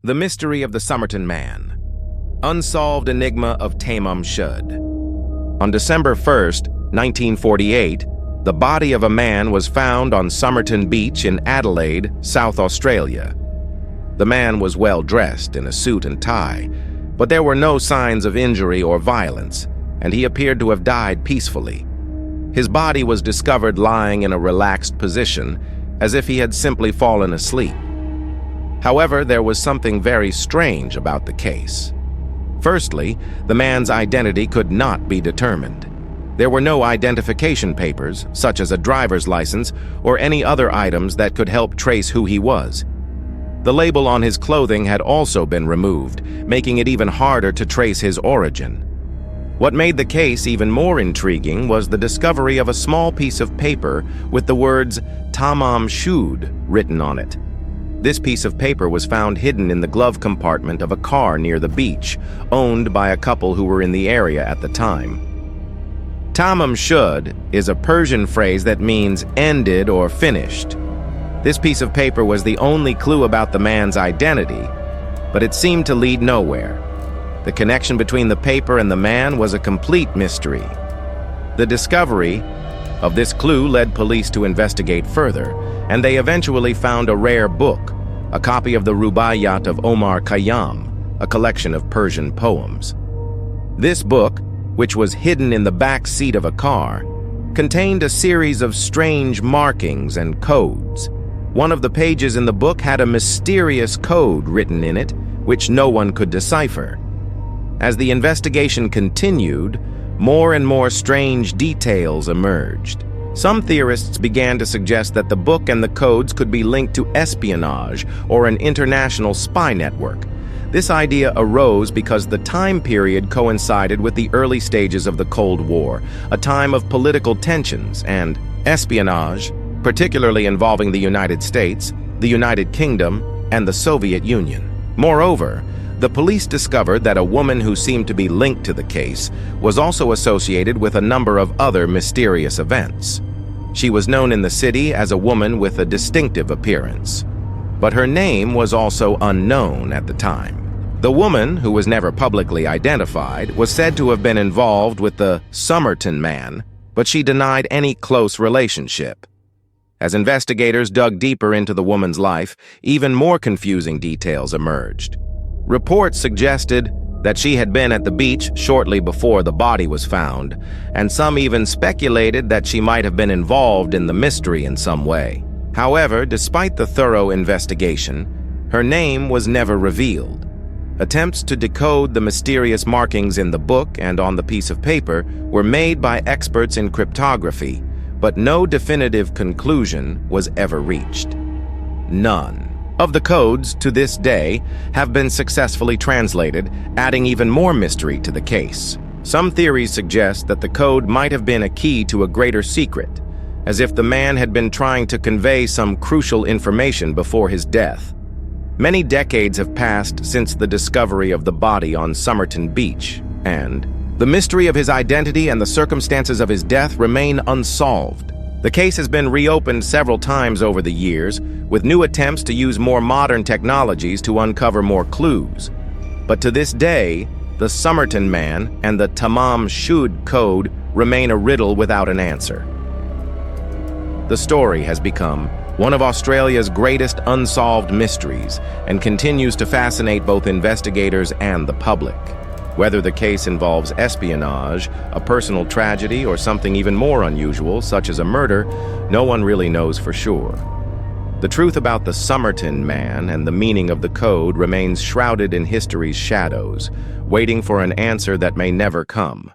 The Mystery of the Somerton Man. Unsolved Enigma of Tamam Shud. On December 1st, 1948, the body of a man was found on Somerton Beach in Adelaide, South Australia. The man was well dressed in a suit and tie, but there were no signs of injury or violence, and he appeared to have died peacefully. His body was discovered lying in a relaxed position, as if he had simply fallen asleep. However, there was something very strange about the case. Firstly, the man's identity could not be determined. There were no identification papers, such as a driver's license or any other items that could help trace who he was. The label on his clothing had also been removed, making it even harder to trace his origin. What made the case even more intriguing was the discovery of a small piece of paper with the words Tamam Shud written on it. This piece of paper was found hidden in the glove compartment of a car near the beach, owned by a couple who were in the area at the time. Tamam Shud is a Persian phrase that means ended or finished. This piece of paper was the only clue about the man's identity, but it seemed to lead nowhere. The connection between the paper and the man was a complete mystery. The discovery of this clue led police to investigate further, and they eventually found a rare book, a copy of the Rubaiyat of Omar Khayyam, a collection of Persian poems. This book, which was hidden in the back seat of a car, contained a series of strange markings and codes. One of the pages in the book had a mysterious code written in it, which no one could decipher. As the investigation continued, more and more strange details emerged. Some theorists began to suggest that the book and the codes could be linked to espionage or an international spy network. This idea arose because the time period coincided with the early stages of the Cold War, a time of political tensions and espionage, particularly involving the United States, the United Kingdom, and the Soviet Union. Moreover, the police discovered that a woman who seemed to be linked to the case was also associated with a number of other mysterious events. She was known in the city as a woman with a distinctive appearance, but her name was also unknown at the time. The woman, who was never publicly identified, was said to have been involved with the Somerton Man, but she denied any close relationship. As investigators dug deeper into the woman's life, even more confusing details emerged. Reports suggested that she had been at the beach shortly before the body was found, and some even speculated that she might have been involved in the mystery in some way. However, despite the thorough investigation, her name was never revealed. Attempts to decode the mysterious markings in the book and on the piece of paper were made by experts in cryptography, but no definitive conclusion was ever reached. None of the codes, to this day, have been successfully translated, adding even more mystery to the case. Some theories suggest that the code might have been a key to a greater secret, as if the man had been trying to convey some crucial information before his death. Many decades have passed since the discovery of the body on Somerton Beach, and the mystery of his identity and the circumstances of his death remain unsolved. The case has been reopened several times over the years, with new attempts to use more modern technologies to uncover more clues. But to this day, the Somerton Man and the Tamam Shud code remain a riddle without an answer. The story has become one of Australia's greatest unsolved mysteries and continues to fascinate both investigators and the public. Whether the case involves espionage, a personal tragedy, or something even more unusual, such as a murder, no one really knows for sure. The truth about the Somerton Man and the meaning of the code remains shrouded in history's shadows, waiting for an answer that may never come.